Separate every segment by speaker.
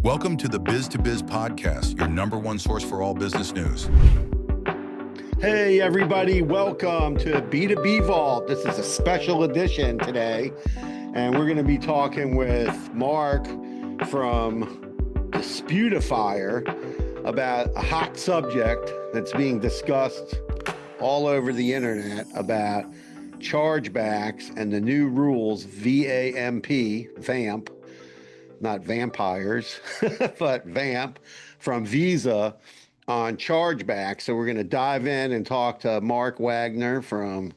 Speaker 1: Welcome to the Biz to Biz podcast, your number one source for all business news.
Speaker 2: Hey, everybody, welcome to B2B Vault. This is a special edition today, and we're going to be talking with Mark from Disputifier about a hot subject that's being discussed all over the internet about chargebacks and the new rules, VAMP, not vampires, but VAMP from Visa on chargebacks. So we're going to dive in and talk to Mark Wagner from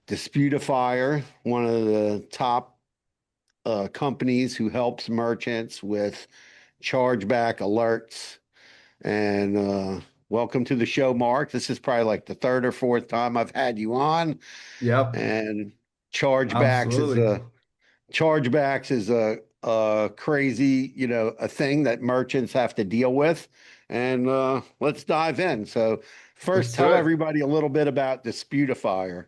Speaker 2: Disputifier, one of the top companies who helps merchants with chargeback alerts. And welcome to the show, Mark. This is probably like the third or fourth time I've had you on.
Speaker 3: Yep,
Speaker 2: And chargebacks is
Speaker 3: absolutely.
Speaker 2: a chargebacks is a crazy, a thing that merchants have to deal with. And let's dive in. So first,
Speaker 3: Let's do
Speaker 2: tell
Speaker 3: it.
Speaker 2: everybody a little bit about Disputifier.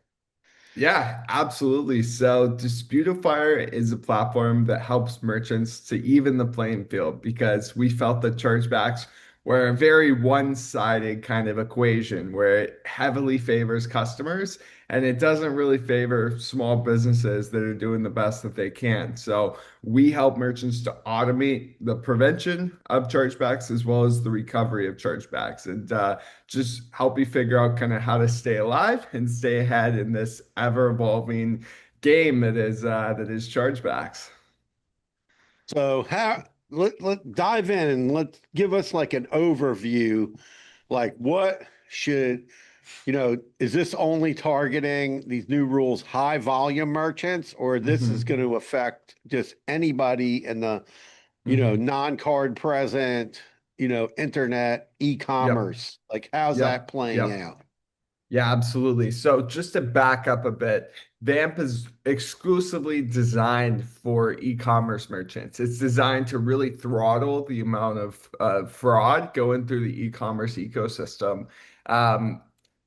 Speaker 3: Yeah, absolutely. So Disputifier is a platform that helps merchants to even the playing field because we felt that chargebacks were a very one-sided kind of equation where it heavily favors customers and it doesn't really favor small businesses that are doing the best that they can. So we help merchants to automate the prevention of chargebacks as well as the recovery of chargebacks. And just help you figure out kind of how to stay alive and stay ahead in this ever-evolving game that is chargebacks.
Speaker 2: So let dive in and let's give us like an overview. Like what should, is this only targeting these new rules high volume merchants, or this is
Speaker 3: hmm
Speaker 2: going to affect just anybody in the
Speaker 3: hmm
Speaker 2: non-card present, internet,
Speaker 3: Yep.
Speaker 2: e-commerce. Like, how's that
Speaker 3: Yep.
Speaker 2: playing
Speaker 3: Yep.
Speaker 2: out?
Speaker 3: Yeah, absolutely. So just to back up a bit, VAMP is exclusively designed for e-commerce merchants. It's designed to really throttle the amount of fraud going through the e-commerce ecosystem. Um,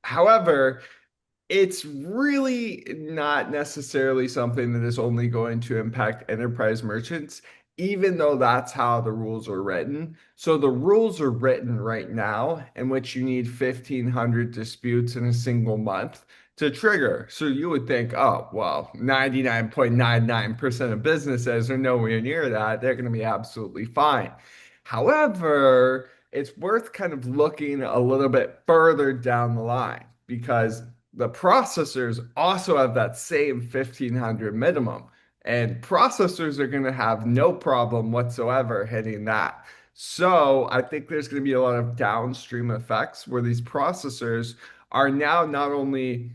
Speaker 3: However, it's really not necessarily something that is only going to impact enterprise merchants, even though that's how the rules are written. So the rules are written right now in which you need 1,500 disputes in a single month to trigger. So you would think, oh, well, 99.99% of businesses are nowhere near that. They're going to be absolutely fine. However, it's worth kind of looking a little bit further down the line because the processors also have that same 1,500 minimum, and processors are going to have no problem whatsoever hitting that. So I think there's going to be a lot of downstream effects where these processors are now not only,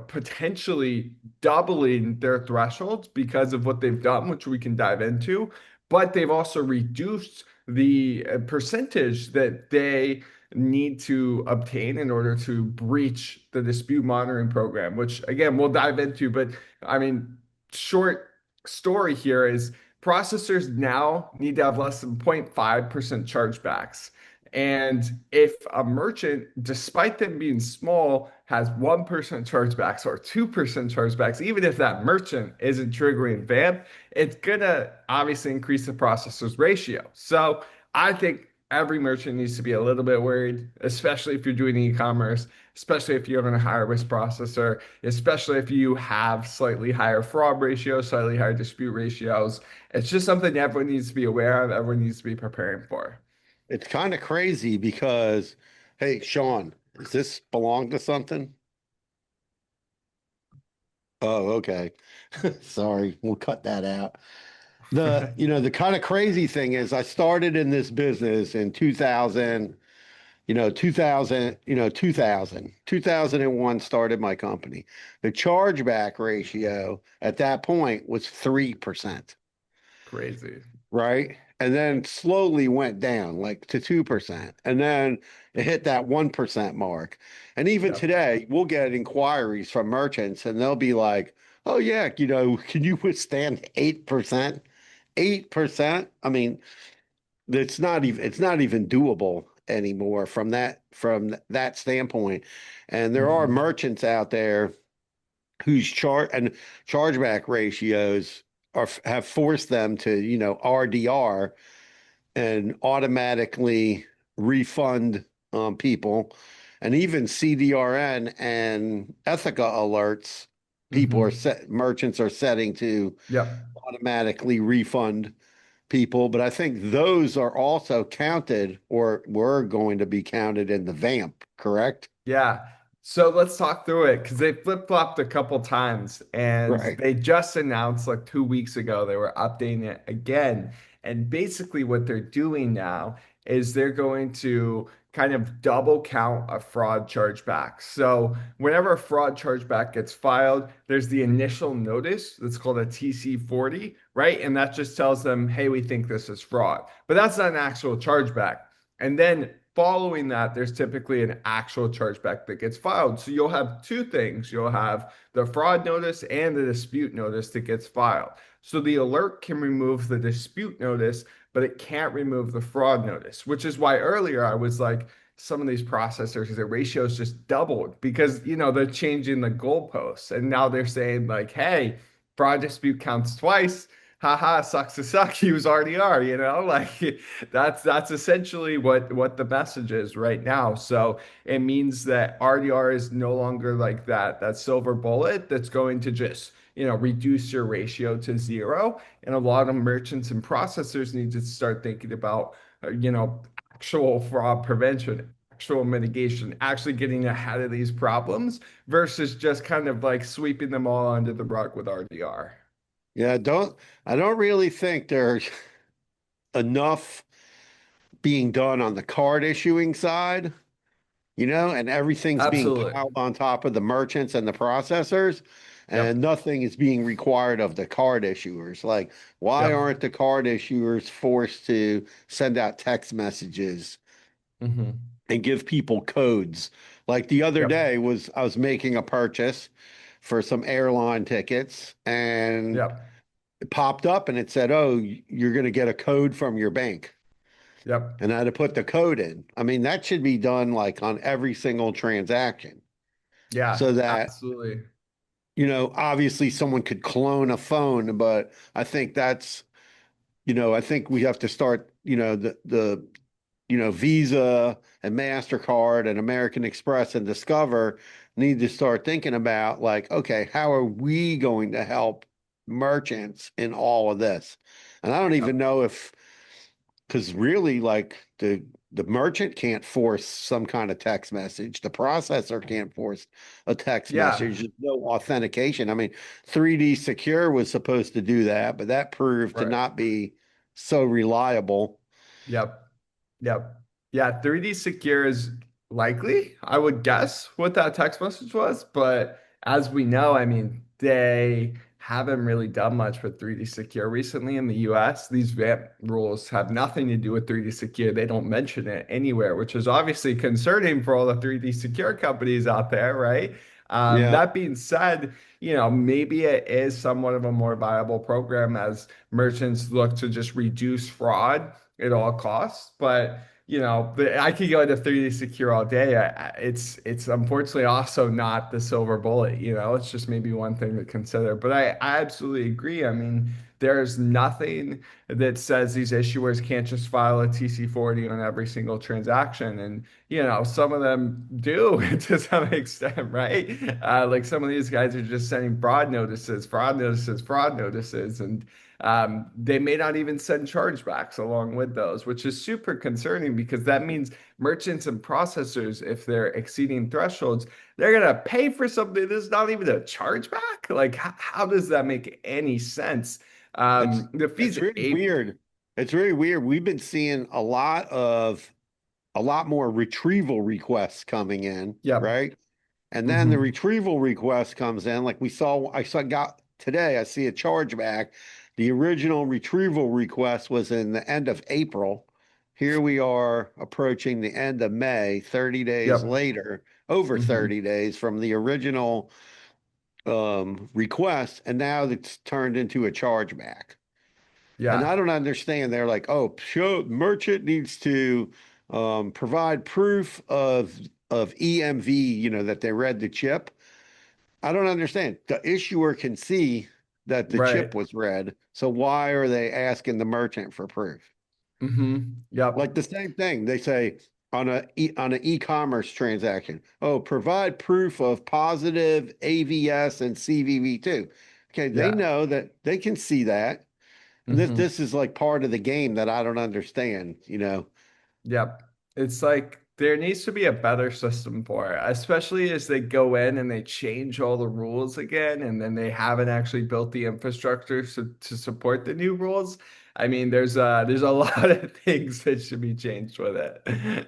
Speaker 3: potentially doubling their thresholds because of what they've done, which we can dive into, but they've also reduced the percentage that they need to obtain in order to breach the dispute monitoring program, which again, we'll dive into. But I mean, short story here is processors now need to have less than 0.5% chargebacks. And if a merchant, despite them being small, has 1% chargebacks or 2% chargebacks, even if that merchant isn't triggering VAMP, it's gonna obviously increase the processor's ratio. So I think every merchant needs to be a little bit worried, especially if you're doing e-commerce, especially if you're on a higher risk processor, especially if you have slightly higher fraud ratios, slightly higher dispute ratios. It's just something everyone needs to be aware of, everyone needs to be preparing for.
Speaker 2: It's kind of crazy because, hey, Sean, does this belong to something? Oh, okay. Sorry, we'll cut that out. The kind of crazy thing is I started in this business in 2000, 2001 started my company. The chargeback ratio at that point was 3%,
Speaker 3: Crazy.
Speaker 2: right? And then slowly went down like to 2%. And then it hit that 1% mark. And even
Speaker 3: Yep.
Speaker 2: today, we'll get inquiries from merchants and they'll be like, oh, yeah, can you withstand 8%? 8%? I mean, it's not even doable anymore from that standpoint. And there are
Speaker 3: Mhm.
Speaker 2: merchants out there whose chargeback ratios have forced them to, RDR, and automatically refund people. And even CDRN and Ethica alerts, merchants are setting to
Speaker 3: Yep.
Speaker 2: automatically refund people. But I think those are also counted or were going to be counted in the VAMP, correct?
Speaker 3: Yeah. So let's talk through it because they flip-flopped a couple times and
Speaker 2: Right.
Speaker 3: they just announced like 2 weeks ago they were updating it again. And basically what they're doing now is they're going to kind of double count a fraud chargeback. So whenever a fraud chargeback gets filed, there's the initial notice that's called a TC40, right? And that just tells them, hey, we think this is fraud. But that's not an actual chargeback. And then following that, there's typically an actual chargeback that gets filed. So you'll have two things. You'll have the fraud notice and the dispute notice that gets filed. So the alert can remove the dispute notice, but it can't remove the fraud notice, which is why earlier I was like, some of these processors, the ratios just doubled because, they're changing the goalposts. And now they're saying, like, hey, fraud dispute counts twice. Haha, sucks to suck, use RDR, like that's essentially what the message is right now. So it means that RDR is no longer like that silver bullet that's going to just, reduce your ratio to zero. And a lot of merchants and processors need to start thinking about, actual fraud prevention, actual mitigation, actually getting ahead of these problems versus just kind of like sweeping them all under the rug with RDR.
Speaker 2: Yeah, I don't really think there's enough being done on the card issuing side, and everything's being
Speaker 3: Absolutely.
Speaker 2: piled on top of the merchants and the processors, and
Speaker 3: Yep.
Speaker 2: nothing is being required of the card issuers. Like, why
Speaker 3: Yep.
Speaker 2: aren't the card issuers forced to send out text messages
Speaker 3: Hmm.
Speaker 2: and give people codes? Like the other
Speaker 3: Yep.
Speaker 2: day was I was making a purchase for some airline tickets and
Speaker 3: Yep.
Speaker 2: it popped up and it said, "Oh, you're going to get a code from your bank."
Speaker 3: Yep.
Speaker 2: And I had to put the code in. I mean, that should be done like on every single transaction
Speaker 3: Yeah,
Speaker 2: so that,
Speaker 3: absolutely.
Speaker 2: obviously someone could clone a phone, but I think I think we have to start, Visa and MasterCard and American Express and Discover need to start thinking about like, okay, how are we going to help merchants in all of this? And I don't even
Speaker 3: Yep.
Speaker 2: know if because really like the merchant can't force some kind of text message. The processor can't force a text message.
Speaker 3: Yeah.
Speaker 2: There's no authentication. I mean, 3D Secure was supposed to do that, but that proved to
Speaker 3: Right.
Speaker 2: not be so reliable.
Speaker 3: Yep. Yep. Yeah, 3D Secure is likely, I would guess, what that text message was. But as we know, I mean, they haven't really done much with 3D Secure recently in the US. These VAMP rules have nothing to do with 3D Secure. They don't mention it anywhere, which is obviously concerning for all the 3D Secure companies out there, right?
Speaker 2: Yeah.
Speaker 3: That being said, maybe it is somewhat of a more viable program as merchants look to just reduce fraud at all costs. But I could go into 3D Secure all day. It's unfortunately also not the silver bullet. It's just maybe one thing to consider. But I absolutely agree. I mean, there's nothing that says these issuers can't just file a TC40 on every single transaction. And some of them do to some extent, right? Like some of these guys are just sending fraud notices, fraud notices, fraud notices, and they may not even send chargebacks along with those, which is super concerning because that means merchants and processors, if they're exceeding thresholds, they're gonna pay for something that's not even a chargeback. Like, how does that make any sense?
Speaker 2: It's
Speaker 3: The fees
Speaker 2: it's really
Speaker 3: ape.
Speaker 2: weird. It's really weird. We've been seeing a lot more retrieval requests coming in,
Speaker 3: Yep.
Speaker 2: right? And then the
Speaker 3: Hmm.
Speaker 2: retrieval request comes in, like I saw got today, I see a chargeback. The original retrieval request was in the end of April. Here we are approaching the end of May, 30 days
Speaker 3: Yep.
Speaker 2: later, over
Speaker 3: Hmm.
Speaker 2: 30 days from the original request, and now it's turned into a chargeback. And I
Speaker 3: Yeah.
Speaker 2: don't understand. They're like, oh, show merchant needs to provide proof of EMV, that they read the chip. I don't understand. The issuer can see that the chip
Speaker 3: Right.
Speaker 2: was read. So why are they asking the merchant for proof?
Speaker 3: Yep.
Speaker 2: Like the same thing. They say on an e-commerce transaction, oh, provide proof of positive AVS and CVV2. Okay, they
Speaker 3: Yeah.
Speaker 2: know that they can see that. And this is like part of the game that I don't understand, you know.
Speaker 3: Yep. It's like there needs to be a better system for it, especially as they go in and they change all the rules again, and then they haven't actually built the infrastructure to support the new rules. I mean, there's a lot of things that should be changed with it.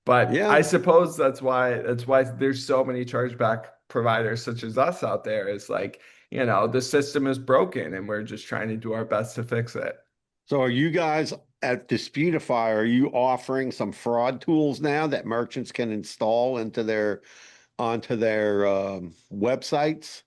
Speaker 3: But
Speaker 2: Yeah.
Speaker 3: I suppose that's why there's so many chargeback providers such as us out there. Is like, the system is broken and we're just trying to do our best to fix it.
Speaker 2: So are you guys at Disputify, are you offering some fraud tools now that merchants can install onto their websites?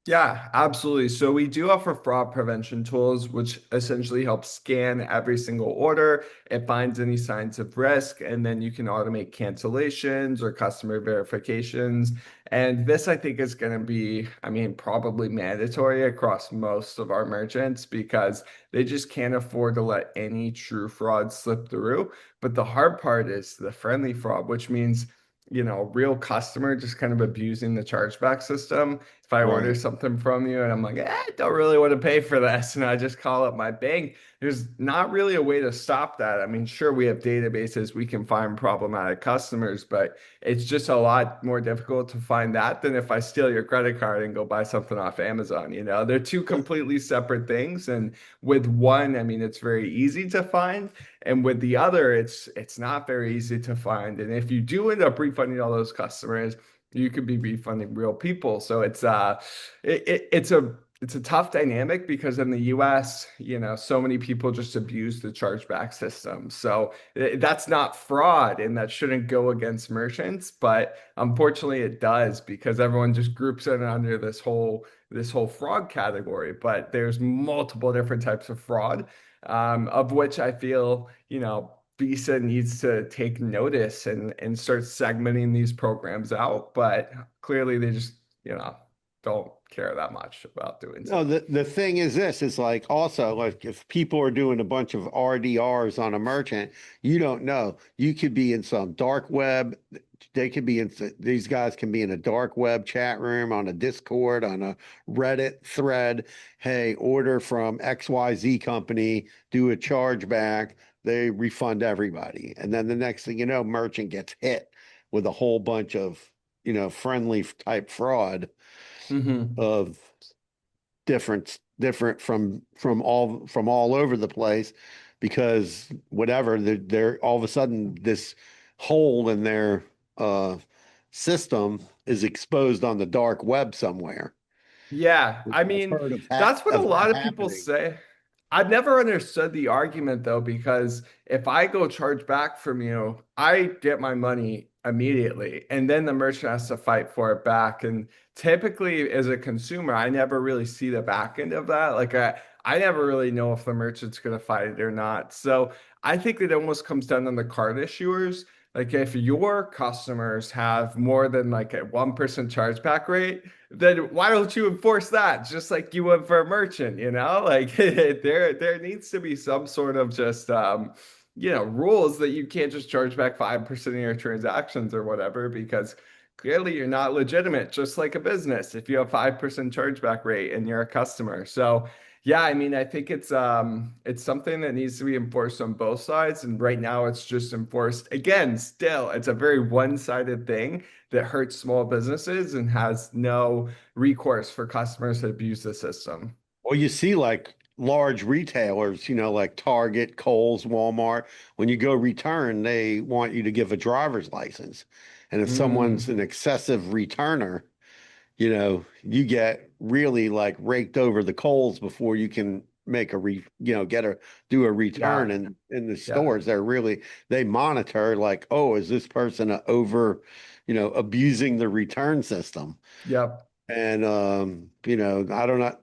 Speaker 3: Yeah, absolutely. So we do offer fraud prevention tools, which essentially help scan every single order. It finds any signs of risk, and then you can automate cancellations or customer verifications. And this, I think, is going to be, I mean, probably mandatory across most of our merchants because they just can't afford to let any true fraud slip through. But the hard part is the friendly fraud, which means real customer just kind of abusing the chargeback system. If I order
Speaker 2: Right.
Speaker 3: something from you and I'm like, I don't really want to pay for this, and I just call up my bank, there's not really a way to stop that. I mean, sure, we have databases, we can find problematic customers, but it's just a lot more difficult to find that than if I steal your credit card and go buy something off Amazon. They're two completely separate things. And with one, I mean, it's very easy to find. And with the other, it's not very easy to find. And if you do end up refunding all those customers, you could be refunding real people. So it's a tough dynamic because in the US, so many people just abuse the chargeback system. So that's not fraud and that shouldn't go against merchants, but unfortunately it does because everyone just groups it under this whole fraud category. But there's multiple different types of fraud, of which I feel, Visa needs to take notice and start segmenting these programs out, but clearly they just, don't care that much about doing
Speaker 2: No,
Speaker 3: so.
Speaker 2: the thing is this is like also like if people are doing a bunch of RDRs on a merchant, you don't know. You could be in some dark web. They could be in these guys can be in a dark web chat room on a Discord, on a Reddit thread. Hey, order from XYZ company, do a chargeback. They refund everybody. And then the next thing you know, merchant gets hit with a whole bunch of, friendly type fraud
Speaker 3: Hmm.
Speaker 2: of different from all over the place because whatever they're all of a sudden this hole in their uh system is exposed on the dark web somewhere.
Speaker 3: Yeah, I
Speaker 2: I've
Speaker 3: mean,
Speaker 2: heard
Speaker 3: that's what a
Speaker 2: of that
Speaker 3: lot of people
Speaker 2: happening.
Speaker 3: say. I've never understood the argument though, because if I go charge back from you, I get my money immediately, and then the merchant has to fight for it back. And typically, as a consumer, I never really see the back end of that. Like I never really know if the merchant's gonna fight it or not. So I think it almost comes down on the card issuers. Like if your customers have more than like a 1% chargeback rate, then why don't you enforce that just like you would for a merchant, Like there needs to be some sort of just rules that you can't just charge back 5% of your transactions or whatever, because clearly you're not legitimate, just like a business if you have 5% chargeback rate and you're a customer. So yeah, I mean, I think it's something that needs to be enforced on both sides. And right now it's just enforced again, still, it's a very one-sided thing that hurts small businesses and has no recourse for customers that abuse the system.
Speaker 2: Well, you see like large retailers, like Target, Kohl's, Walmart, when you go return, they want you to give a driver's license. And if someone's
Speaker 3: Mm,
Speaker 2: an excessive returner, you get really like raked over the coals before you can make a do a return.
Speaker 3: yeah,
Speaker 2: And in the
Speaker 3: yeah,
Speaker 2: stores, they monitor like, oh, is this person abusing the return system?
Speaker 3: yep,
Speaker 2: And I don't know.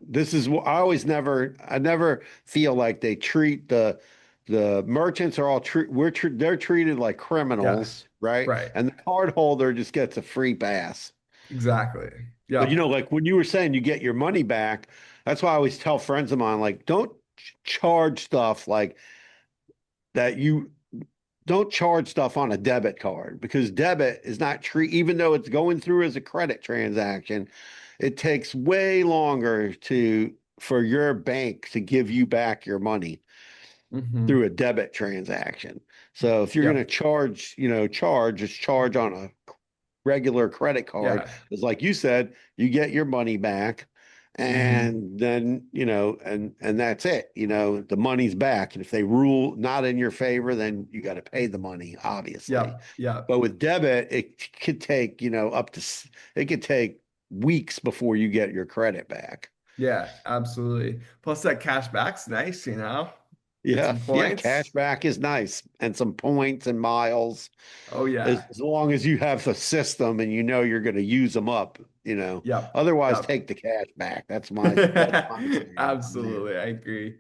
Speaker 2: I never feel like they treat the merchants are all they're treated like criminals,
Speaker 3: yes,
Speaker 2: right?
Speaker 3: right,
Speaker 2: And the card holder just gets a free pass.
Speaker 3: exactly.
Speaker 2: But
Speaker 3: Yep.
Speaker 2: like when you were saying you get your money back, that's why I always tell friends of mine, like, don't charge stuff like that you don't charge stuff on a debit card because debit is not treat even though it's going through as a credit transaction, it takes way longer to for your bank to give you back your money through
Speaker 3: Hmm.
Speaker 2: a debit transaction. So if you're going to
Speaker 3: Yep.
Speaker 2: charge, just charge on a regular credit card.
Speaker 3: Yeah.
Speaker 2: It's like you said, you get your money back
Speaker 3: Hmm.
Speaker 2: and then, and that's it. The money's back. And if they rule not in your favor, then you got to pay the money, obviously.
Speaker 3: Yep. Yep.
Speaker 2: But with debit, it could take, it could take weeks before you get your credit back.
Speaker 3: Yeah, absolutely. Plus that cash back's nice, you know? Get
Speaker 2: Yeah,
Speaker 3: some
Speaker 2: yeah,
Speaker 3: points.
Speaker 2: cash back is nice and some points and miles.
Speaker 3: Oh
Speaker 2: as,
Speaker 3: yeah.
Speaker 2: as long as you have the system and you know you're going to use them up.
Speaker 3: Yep.
Speaker 2: Otherwise,
Speaker 3: Yep.
Speaker 2: take the cash back. That's my stand on that.
Speaker 3: Absolutely, I agree.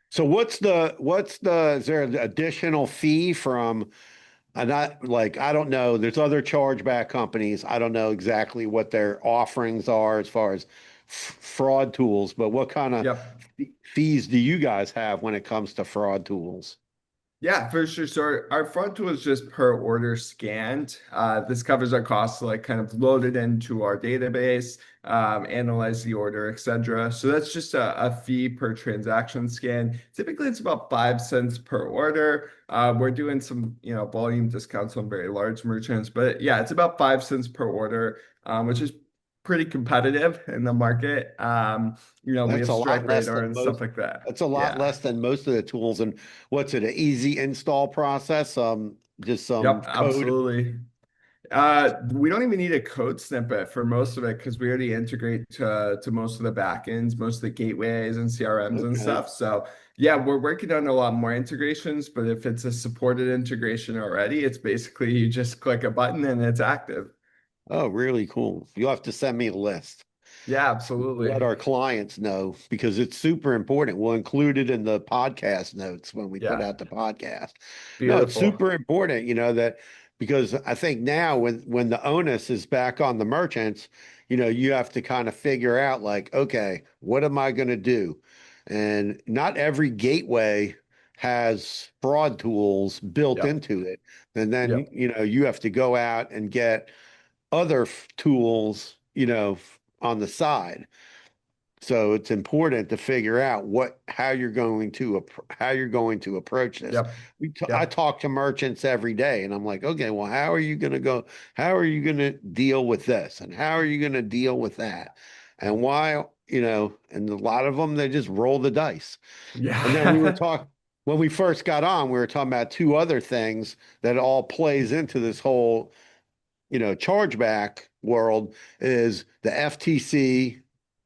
Speaker 2: So is there an additional fee from not like I don't know. There's other chargeback companies. I don't know exactly what their offerings are as far as fraud tools, but what kind of
Speaker 3: Yep.
Speaker 2: fees do you guys have when it comes to fraud tools?
Speaker 3: Yeah, for sure. So our front tool is just per order scanned. This covers our costs to like kind of load it into our database, analyze the order, etc. So that's just a fee per transaction scan. Typically, it's about 5 cents per order. We're doing some, volume discounts on very large merchants, but yeah, it's about 5 cents per order, which is pretty competitive in the market. We
Speaker 2: That's
Speaker 3: have
Speaker 2: a
Speaker 3: Stripe
Speaker 2: lot less
Speaker 3: Radar
Speaker 2: than
Speaker 3: and stuff
Speaker 2: most.
Speaker 3: like that.
Speaker 2: That's a lot
Speaker 3: Yeah.
Speaker 2: less than most of the tools. And what's it? An easy install process? Just some
Speaker 3: Yep,
Speaker 2: code.
Speaker 3: absolutely. We don't even need a code snippet for most of it because we already integrate to most of the backends, most of the gateways and CRMs and
Speaker 2: Okay.
Speaker 3: stuff. So yeah, we're working on a lot more integrations, but if it's a supported integration already, it's basically you just click a button and it's active.
Speaker 2: Oh, really cool. You'll have to send me a list.
Speaker 3: Yeah,
Speaker 2: Let
Speaker 3: absolutely.
Speaker 2: our clients know because it's super important. We'll include it in the podcast notes when we put
Speaker 3: Yeah,
Speaker 2: out the podcast. No, it's
Speaker 3: beautiful.
Speaker 2: super important, that because I think now when the onus is back on the merchants, you have to kind of figure out like, okay, what am I going to do? And not every gateway has fraud tools built
Speaker 3: Yep,
Speaker 2: into it. And then,
Speaker 3: yep,
Speaker 2: you have to go out and get other tools, on the side. So it's important to figure out how you're going to approach this.
Speaker 3: yep,
Speaker 2: I
Speaker 3: yep,
Speaker 2: talk to merchants every day, and I'm like, okay, well, how are you going to go? How are you going to deal with this, and how are you going to deal with that, and why? And a lot of them they just roll the dice. And then we were
Speaker 3: yeah,
Speaker 2: talking when we first got on, we were talking about two other things that all plays into this whole chargeback world is the FTC,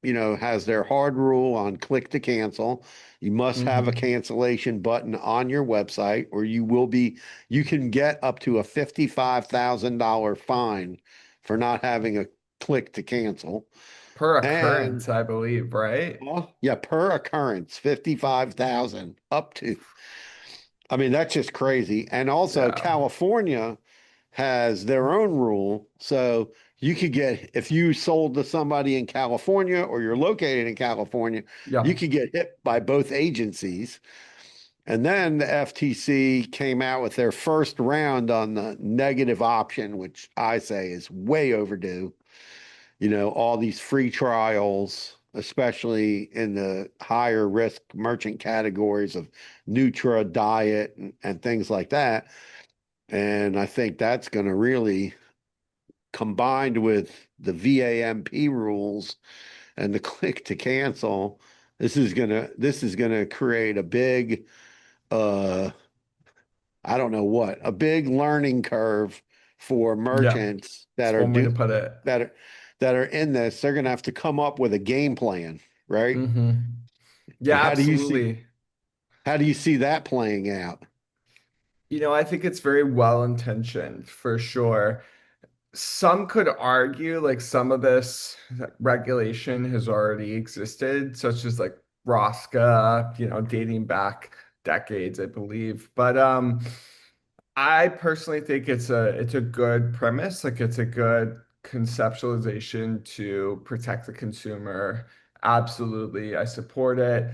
Speaker 2: has their hard rule on click to cancel. You must have a
Speaker 3: hmm
Speaker 2: cancellation button on your website, or you can get up to a $55,000 fine for not having a click to cancel.
Speaker 3: Per
Speaker 2: And
Speaker 3: occurrence, I believe, right?
Speaker 2: yeah, per occurrence, 55,000 up to. I mean, that's just crazy. And also,
Speaker 3: Yeah,
Speaker 2: California has their own rule. So you could get, if you sold to somebody in California or you're located in California, you
Speaker 3: yep,
Speaker 2: could get hit by both agencies. And then the FTC came out with their first round on the negative option, which I say is way overdue. All these free trials, especially in the higher risk merchant categories of Nutra, diet, and things like that. And I think that's going to really, combined with the VAMP rules and the click to cancel, this is gonna create a big uh I don't know what, a big learning curve for
Speaker 3: yeah.
Speaker 2: merchants
Speaker 3: It's one way to put it.
Speaker 2: that are that are in this. They're gonna have to come up with a game plan, right?
Speaker 3: Hmm.
Speaker 2: And
Speaker 3: Yeah, absolutely.
Speaker 2: how do you see that playing out?
Speaker 3: I think it's very well intentioned for sure. Some could argue like some of this regulation has already existed, such as like Rosca, dating back decades, I believe. But I personally think it's a good premise, like it's a good conceptualization to protect the consumer. Absolutely. I support it.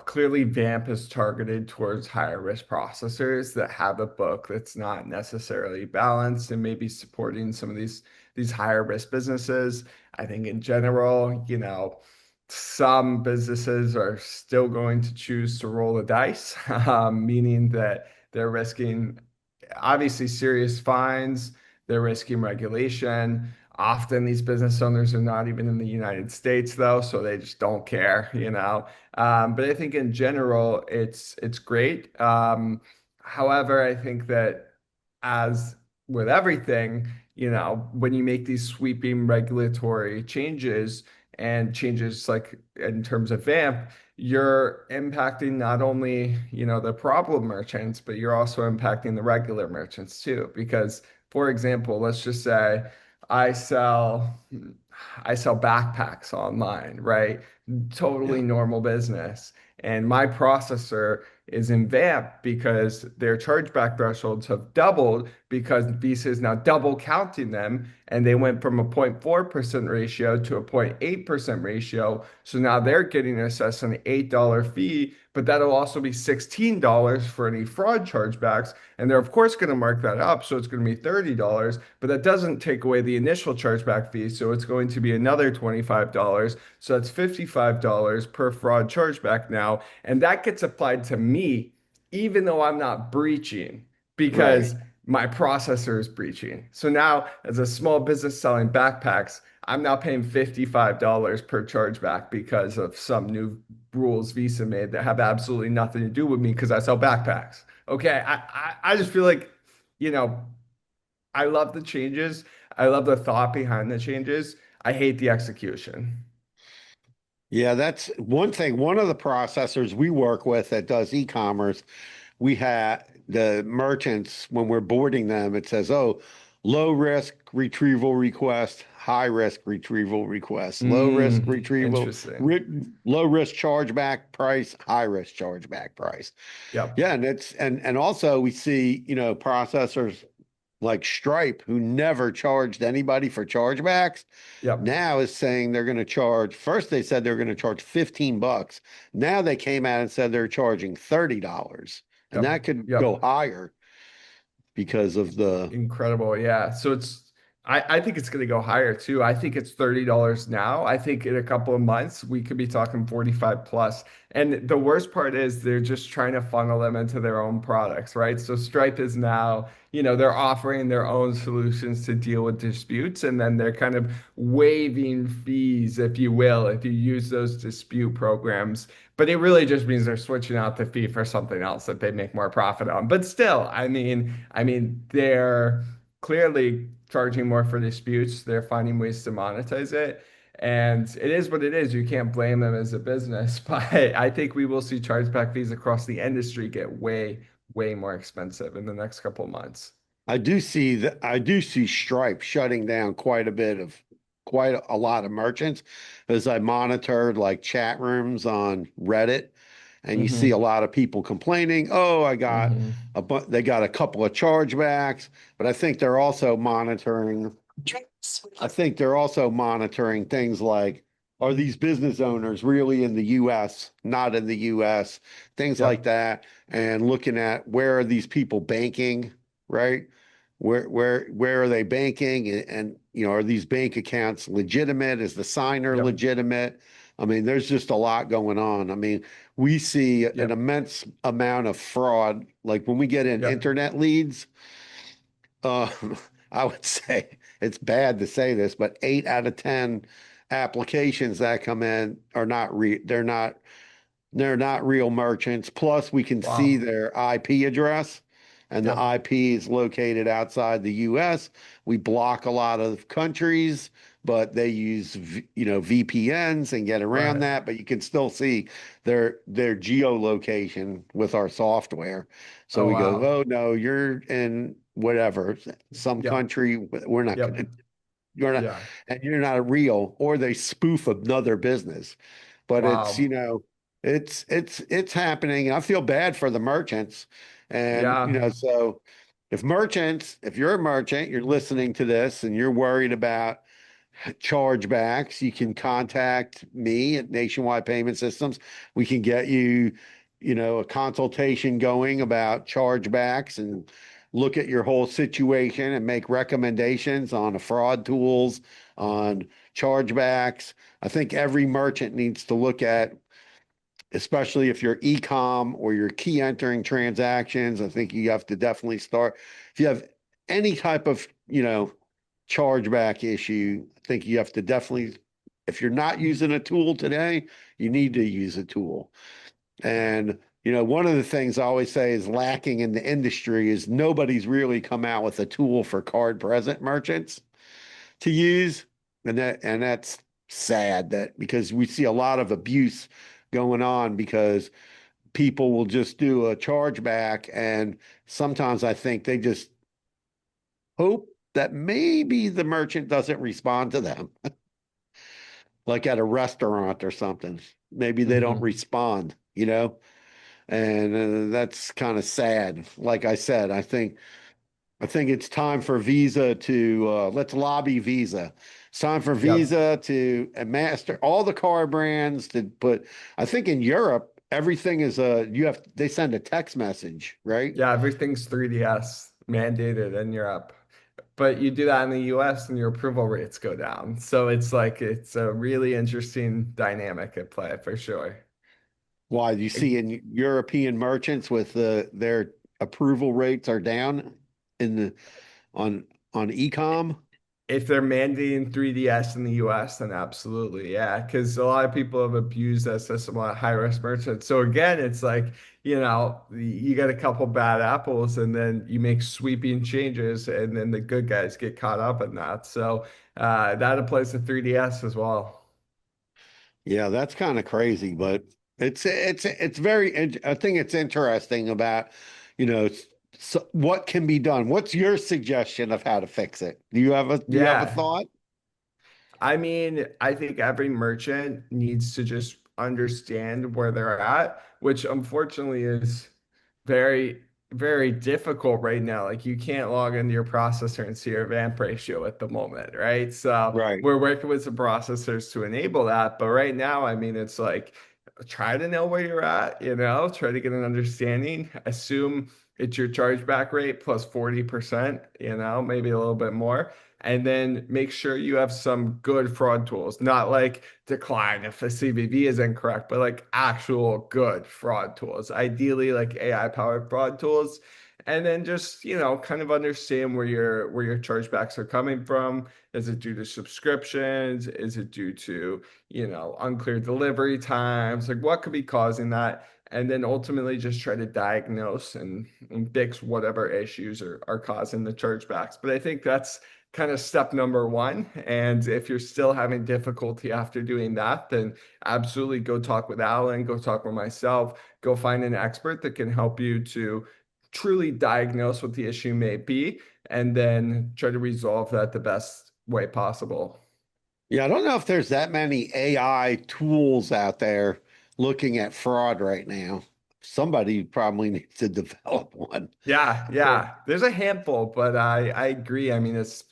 Speaker 3: Clearly VAMP is targeted towards higher risk processors that have a book that's not necessarily balanced and maybe supporting some of these higher risk businesses. I think in general, some businesses are still going to choose to roll the dice, meaning that they're risking obviously serious fines, they're risking regulation. Often these business owners are not even in the United States though, so they just don't care. But I think in general, it's great. However, I think that as with everything, when you make these sweeping regulatory changes and changes like in terms of VAMP, you're impacting not only, the problem merchants, but you're also impacting the regular merchants too. Because, for example, let's just say I sell I sell backpacks online, right? Totally
Speaker 2: Yeah.
Speaker 3: normal business. And my processor is in VAMP because their chargeback thresholds have doubled because Visa is now double counting them. And they went from a 0.4% ratio to a 0.8% ratio. So now they're getting assessed an $8 fee, but that'll also be $16 for any fraud chargebacks. And they're, of course, going to mark that up. So it's going to be $30, but that doesn't take away the initial chargeback fee. So it's going to be another $25. So that's $55 per fraud chargeback now. And that gets applied to me, even though I'm not breaching,
Speaker 2: Right.
Speaker 3: because my processor is breaching. So now, as a small business selling backpacks, I'm now paying $55 per chargeback because of some new rules Visa made that have absolutely nothing to do with me because I sell backpacks. Okay, I just feel like, you know, I love the changes. I love the thought behind the changes. I hate the execution.
Speaker 2: Yeah, that's one thing. One of the processors we work with that does e-commerce, we have the merchants when we're boarding them, it says, oh, low risk retrieval request, high risk retrieval request, low risk retrieval,
Speaker 3: Interesting.
Speaker 2: ri low risk chargeback price, high risk chargeback price.
Speaker 3: Yep.
Speaker 2: Yeah, and also we see, processors like Stripe who never charged anybody for chargebacks
Speaker 3: Yep.
Speaker 2: now is saying they're going to charge. First, they said they're going to charge 15 bucks. Now they came out and said they're charging $30, and
Speaker 3: Yep.
Speaker 2: that could go
Speaker 3: Yep.
Speaker 2: higher because of the.
Speaker 3: Incredible. Yeah. So I think it's going to go higher too. I think it's $30 now. I think in a couple of months, we could be talking 45 plus. And the worst part is they're just trying to funnel them into their own products, right? So Stripe is now, they're offering their own solutions to deal with disputes. And then they're kind of waiving fees, if you will, if you use those dispute programs. But it really just means they're switching out the fee for something else that they make more profit on. But still, I mean, they're clearly charging more for disputes. They're finding ways to monetize it. And it is what it is. You can't blame them as a business. But I think we will see chargeback fees across the industry get way, way more expensive in the next couple of months.
Speaker 2: I do see Stripe shutting down quite a lot of merchants as I monitored like chat rooms on Reddit, and you see a
Speaker 3: Hmm.
Speaker 2: lot of people complaining, oh,
Speaker 3: Hmm.
Speaker 2: they got a couple of chargebacks, but I think they're also monitoring things like, are these business owners really in the US, not in the US, things like
Speaker 3: Yep.
Speaker 2: that, and looking at where are these people banking, right? Where are they banking? And are these bank accounts legitimate? Is the signer
Speaker 3: Yep.
Speaker 2: legitimate? I mean, there's just a lot going on. I mean, we see an
Speaker 3: Yep.
Speaker 2: immense amount of fraud. Like when we get in
Speaker 3: Yep.
Speaker 2: internet leads, uh, I would say it's bad to say this, but 8 out of 10 applications that come in are not they're not real merchants. Plus, we can see
Speaker 3: Wow.
Speaker 2: their IP address, and the
Speaker 3: Yep.
Speaker 2: IP is located outside the US. We block a lot of countries, but they use, VPNs and get around
Speaker 3: Right.
Speaker 2: that. But you can still see their geolocation with our software. So
Speaker 3: Oh,
Speaker 2: we go,
Speaker 3: wow.
Speaker 2: oh no, you're in whatever, some
Speaker 3: Yep.
Speaker 2: country. We're not
Speaker 3: Yep.
Speaker 2: going to. You're not,
Speaker 3: Yeah.
Speaker 2: and you're not real, or they spoof another business. But it's,
Speaker 3: Wow.
Speaker 2: it's happening. I feel bad for the merchants. And,
Speaker 3: Yeah.
Speaker 2: so if you're a merchant, you're listening to this and you're worried about, chargebacks, you can contact me at Nationwide Payment Systems. We can get you, a consultation going about chargebacks and look at your whole situation and make recommendations on fraud tools, on chargebacks. I think every merchant needs to look at, especially if you're e-com or you're key entering transactions. I think you have to definitely start. If you have any type of, chargeback issue, I think you have to definitely, if you're not using a tool today, you need to use a tool. And, one of the things I always say is lacking in the industry is nobody's really come out with a tool for card present merchants to use. And that's sad, that because we see a lot of abuse going on because people will just do a chargeback, and sometimes I think they just hope that maybe the merchant doesn't respond to them, like at a restaurant or something. Maybe they don't
Speaker 3: Hmm.
Speaker 2: respond. And that's kind of sad. Like I said, I think it's time for Visa to let's lobby Visa. It's time for
Speaker 3: Yep.
Speaker 2: Visa to master all the car brands to put. I think in Europe everything is they send a text message, right?
Speaker 3: Yeah, everything's 3DS mandated in Europe. But you do that in the US and your approval rates go down. So it's like it's a really interesting dynamic at play for sure.
Speaker 2: Why you see in European merchants with their approval rates are down in the on e-com.
Speaker 3: If they're mandating 3DS in the US, then absolutely, yeah. Because a lot of people have abused that system, a lot of high-risk merchants. So again, it's like, you get a couple bad apples and then you make sweeping changes and then the good guys get caught up in that. So that applies to 3DS as well.
Speaker 2: Yeah, that's kind of crazy, but it's very. I think it's interesting about, what can be done. What's your suggestion of how to fix it? Do you have a
Speaker 3: Yeah.
Speaker 2: thought?
Speaker 3: I mean, I think every merchant needs to just understand where they're at, which unfortunately is very, very difficult right now. Like you can't log into your processor and see your VAMP ratio at the moment, right? So
Speaker 2: Right.
Speaker 3: we're working with some processors to enable that. But right now, I mean, it's like try to know where you're at, try to get an understanding. Assume it's your chargeback rate plus 40%, maybe a little bit more, and then make sure you have some good fraud tools, not like decline if the CVV is incorrect, but like actual good fraud tools, ideally like AI powered fraud tools. And then just, kind of understand where your chargebacks are coming from. Is it due to subscriptions? Is it due to, unclear delivery times? Like what could be causing that? And then ultimately just try to diagnose and fix whatever issues are causing the chargebacks. But I think that's kind of step number one. And if you're still having difficulty after doing that, then absolutely go talk with Alan, go talk with myself, go find an expert that can help you to truly diagnose what the issue may be, and then try to resolve that the best way possible.
Speaker 2: Yeah, I don't know if there's that many AI tools out there looking at fraud right now. Somebody probably needs to develop one.
Speaker 3: Yeah, yeah. There's a handful, but I agree. I mean, it's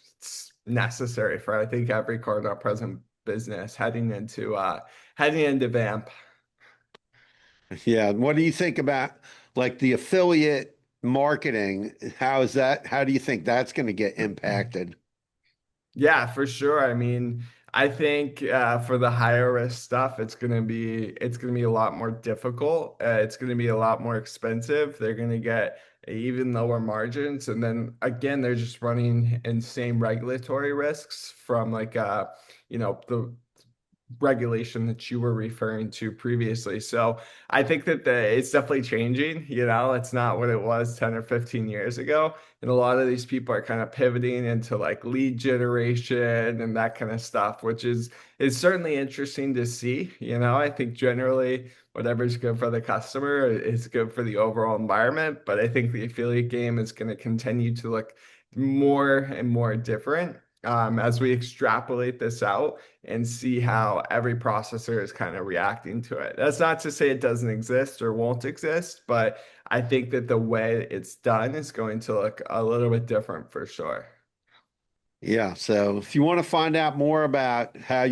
Speaker 3: necessary for I think every card not present business heading into VAMP.
Speaker 2: Yeah. What do you think about like the affiliate marketing? How do you think that's going to get impacted?
Speaker 3: Yeah, for sure. I mean, I think for the higher risk stuff, it's gonna be a lot more difficult. It's gonna be a lot more expensive. They're gonna get even lower margins, and then again, they're just running insane regulatory risks from like the regulation that you were referring to previously. So I think that it's definitely changing. It's not what it was 10 or 15 years ago. And a lot of these people are kind of pivoting into like lead generation and that kind of stuff, which is certainly interesting to see. I think generally whatever's good for the customer is good for the overall environment. But I think the affiliate game is going to continue to look more and more different as we extrapolate this out and see how every processor is kind of reacting to it. That's not to say it doesn't exist or won't exist, but I think that the way it's done is going to look a little bit different for sure.
Speaker 2: Yeah. So if you want to find out more about how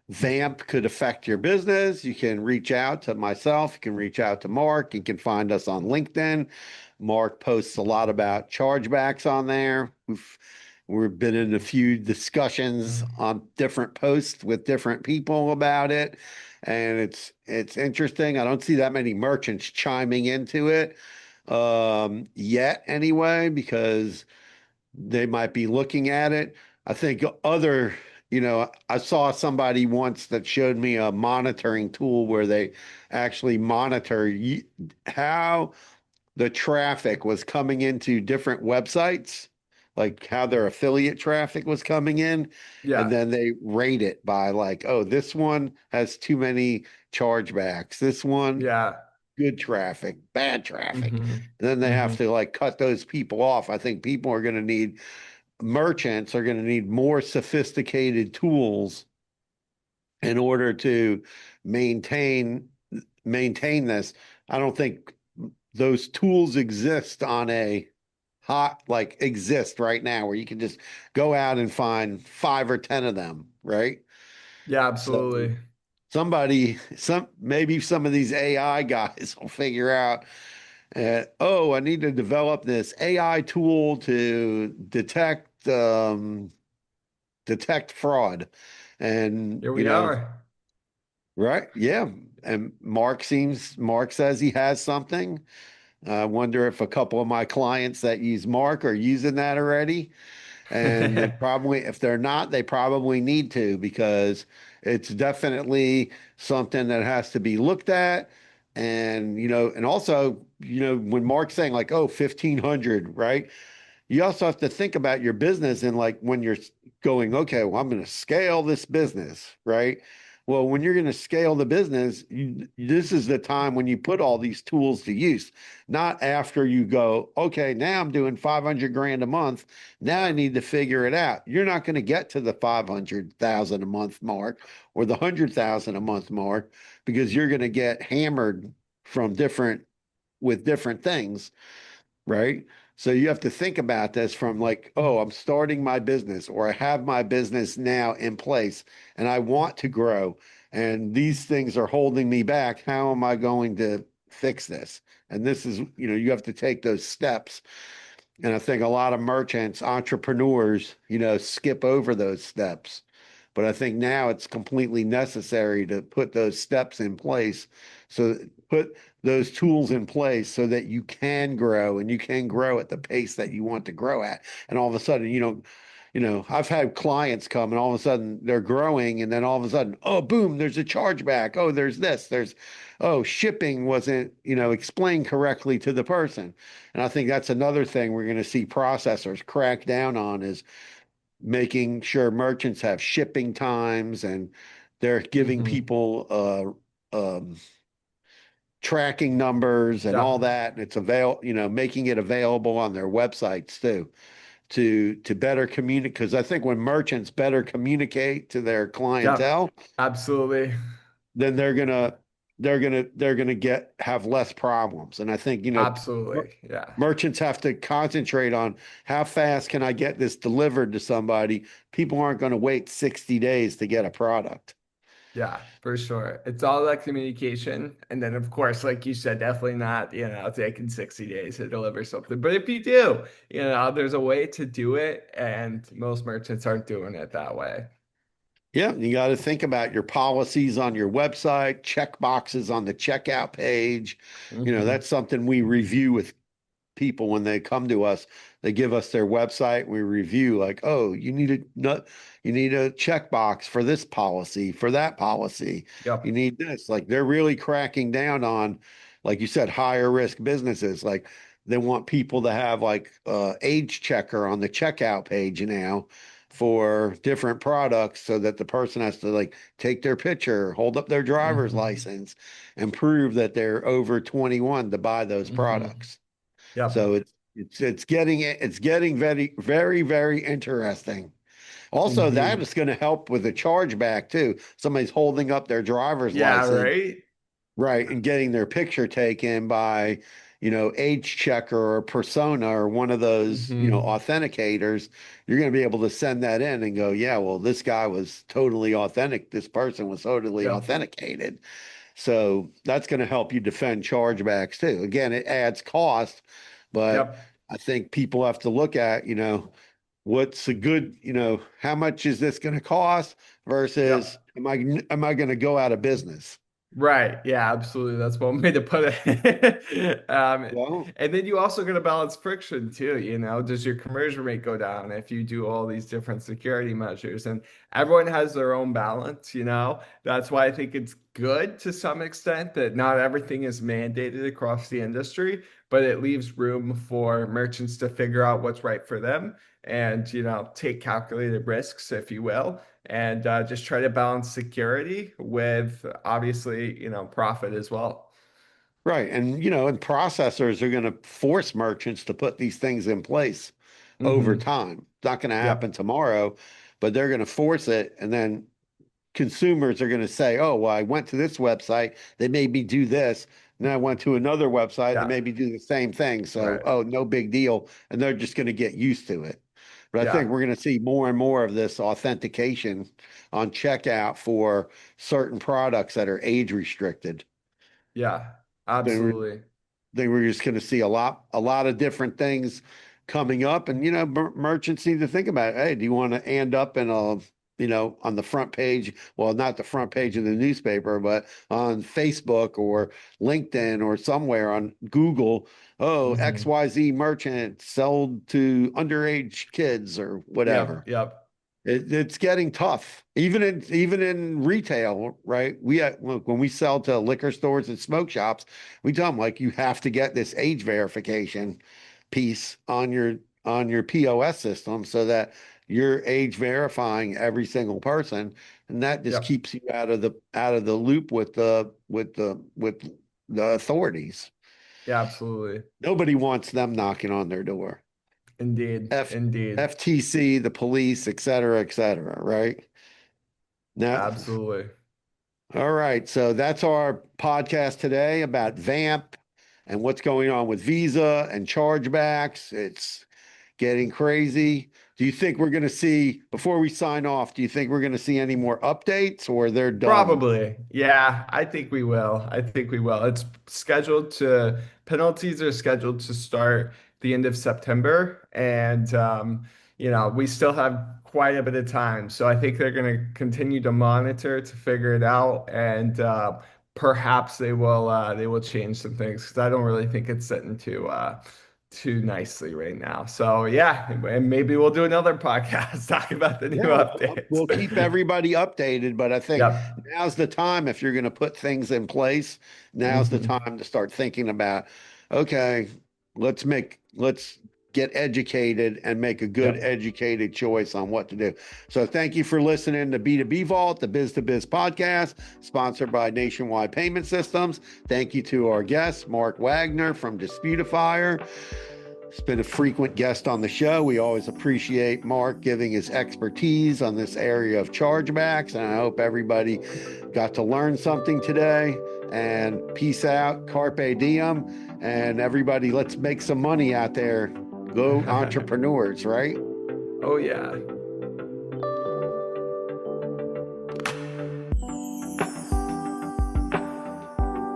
Speaker 2: VAMP could affect your business, you can reach out to myself. You can reach out to Mark. You can find us on LinkedIn. Mark posts a lot about chargebacks on there. We've been in a few discussions on different posts with different people about it, and it's interesting. I don't see that many merchants chiming into it yet, anyway, because they might be looking at it. I think I saw somebody once that showed me a monitoring tool where they actually monitor how the traffic was coming into different websites, like how their affiliate traffic was coming in. And
Speaker 3: Yeah.
Speaker 2: then they rate it by like, oh, this one has too many chargebacks. This one,
Speaker 3: Yeah.
Speaker 2: good traffic, bad traffic.
Speaker 3: Hmm.
Speaker 2: And then they have
Speaker 3: Hmm.
Speaker 2: to like cut those people off. I think merchants are going to need more sophisticated tools in order to maintain this. I don't think those tools exist on a exist right now where you can just go out and find 5 or 10 of them, right?
Speaker 3: Yeah,
Speaker 2: So
Speaker 3: absolutely.
Speaker 2: maybe some of these AI guys will figure out, oh, I need to develop this AI tool to detect fraud. And,
Speaker 3: Here we are.
Speaker 2: right. Yeah. And Mark says he has something. I wonder if a couple of my clients that use Mark are using that already. And they probably, if they're not, they probably need to, because it's definitely something that has to be looked at. And, and also, when Mark's saying like, oh, 1,500, right? You also have to think about your business, and like when you're going, okay, well, I'm going to scale this business, right? Well, when you're going to scale the business, this is the time when you put all these tools to use, not after you go, okay, now I'm doing 500 grand a month. Now I need to figure it out. You're not going to get to the 500,000 a month mark or the 100,000 a month mark, because you're going to get hammered from different things, right? So you have to think about this from like, oh, I'm starting my business, or I have my business now in place and I want to grow, and these things are holding me back. How am I going to fix this? And this is, you have to take those steps. And I think a lot of merchants, entrepreneurs, skip over those steps. But I think now it's completely necessary to put those steps in place. So put those tools in place so that you can grow, and you can grow at the pace that you want to grow at. And all of a sudden, I've had clients come and all of a sudden they're growing, and then all of a sudden, oh, boom, there's a chargeback. Oh, there's this, oh, shipping wasn't, explained correctly to the person. And I think that's another thing we're going to see processors crack down on, is making sure merchants have shipping times, and they're giving
Speaker 3: Hmm.
Speaker 2: people tracking numbers and all
Speaker 3: Yep.
Speaker 2: that. And making it available on their websites too, to better communicate. Because I think when merchants better communicate to their
Speaker 3: Yep.
Speaker 2: clientele,
Speaker 3: Absolutely.
Speaker 2: then they're gonna have less problems. And I think, mer-
Speaker 3: Absolutely. Yeah.
Speaker 2: merchants have to concentrate on how fast can I get this delivered to somebody. People aren't going to wait 60 days to get a product.
Speaker 3: Yeah, for sure. It's all that communication. And then, of course, like you said, definitely not, taking 60 days to deliver something. But if you do, there's a way to do it. And most merchants aren't doing it that way.
Speaker 2: Yeah, you got to think about your policies on your website, check boxes on the checkout page.
Speaker 3: Hmm.
Speaker 2: That's something we review with people when they come to us. They give us their website. We review like, oh, you need a checkbox for this policy, for that policy. You
Speaker 3: Yep.
Speaker 2: need this. Like they're really cracking down on, like you said, higher risk businesses. Like they want people to have like age checker on the checkout page now for different products, so that the person has to like take their picture, hold up their driver's
Speaker 3: Hmm.
Speaker 2: license, and prove that they're over 21 to buy those
Speaker 3: Hmm.
Speaker 2: products.
Speaker 3: Yep.
Speaker 2: So it's getting very, very, very interesting. Also, that
Speaker 3: Indeed.
Speaker 2: is going to help with the chargeback too. Somebody's holding up their driver's
Speaker 3: Yeah,
Speaker 2: license,
Speaker 3: right?
Speaker 2: right, and getting their picture taken by, age checker or persona or one of those,
Speaker 3: Hmm.
Speaker 2: authenticators, you're going to be able to send that in and go, yeah, well, this guy was totally authentic. This person was totally
Speaker 3: Yep.
Speaker 2: authenticated. So that's going to help you defend chargebacks too. Again, it adds cost, but
Speaker 3: Yep.
Speaker 2: I think people have to look at, what's a good, how much is this going to cost versus
Speaker 3: Yep.
Speaker 2: am I going to go out of business?
Speaker 3: Right. Yeah, absolutely. That's one way to put it.
Speaker 2: Well,
Speaker 3: And then you also got to balance friction too. Does your conversion rate go down if you do all these different security measures? And everyone has their own balance. That's why I think it's good to some extent that not everything is mandated across the industry, but it leaves room for merchants to figure out what's right for them and, take calculated risks, if you will, and just try to balance security with obviously, profit as well.
Speaker 2: right. And processors are going to force merchants to put these things in place over
Speaker 3: Hmm.
Speaker 2: time. It's not going to happen
Speaker 3: Yep.
Speaker 2: tomorrow, but they're going to force it. And then consumers are going to say, oh, well, I went to this website, they made me do this. And then I went to another website, they
Speaker 3: Yeah.
Speaker 2: made me do the same thing. So,
Speaker 3: Right.
Speaker 2: oh, no big deal. And they're just going to get used to it. But I think
Speaker 3: Yeah.
Speaker 2: we're going to see more and more of this authentication on checkout for certain products that are age restricted.
Speaker 3: Yeah.
Speaker 2: Then
Speaker 3: Absolutely.
Speaker 2: they were just going to see a lot of different things coming up, and merchants need to think about it. Hey, do you want to end up in a on the front page? Well, not the front page of the newspaper, but on Facebook or LinkedIn or somewhere on Google. Oh,
Speaker 3: Hmm.
Speaker 2: XYZ merchant sold to underage kids or
Speaker 3: Yep.
Speaker 2: whatever.
Speaker 3: Yep.
Speaker 2: It's getting tough, even in retail, right? Look, when we sell to liquor stores and smoke shops, we tell them like you have to get this age verification piece on your POS system so that you're age verifying every single person, and that just
Speaker 3: Yep.
Speaker 2: keeps you out of the loop with the authorities.
Speaker 3: Yeah, absolutely.
Speaker 2: Nobody wants them knocking on their door.
Speaker 3: Indeed.
Speaker 2: F
Speaker 3: Indeed.
Speaker 2: FTC, the police, et cetera, right? Now,
Speaker 3: Absolutely.
Speaker 2: all right. So that's our podcast today about VAMP and what's going on with Visa and chargebacks. It's getting crazy. Do you think we're going to see, before we sign off, do you think we're going to see any more updates or they're done?
Speaker 3: Probably. Yeah, I think we will. I think we will. Penalties are scheduled to start the end of September. And, we still have quite a bit of time. So I think they're going to continue to monitor to figure it out. And perhaps they will change some things because I don't really think it's sitting too nicely right now. So yeah, and maybe we'll do another podcast talk about the new
Speaker 2: Yeah,
Speaker 3: updates.
Speaker 2: we'll keep everybody updated, but I think
Speaker 3: Yep.
Speaker 2: now's the time if you're going to put things in place. Now's the
Speaker 3: Hmm.
Speaker 2: time to start thinking about, okay, let's get educated and make a good
Speaker 3: Yep.
Speaker 2: educated choice on what to do. So thank you for listening to B2B Vault, the Biz to Biz podcast, sponsored by Nationwide Payment Systems. Thank you to our guest, Mark Wagner from Disputifier. He's been a frequent guest on the show. We always appreciate Mark giving his expertise on this area of chargebacks. And I hope everybody got to learn something today. And peace out, carpe diem. And everybody, let's make some money out there. Go entrepreneurs, right?
Speaker 3: Oh yeah.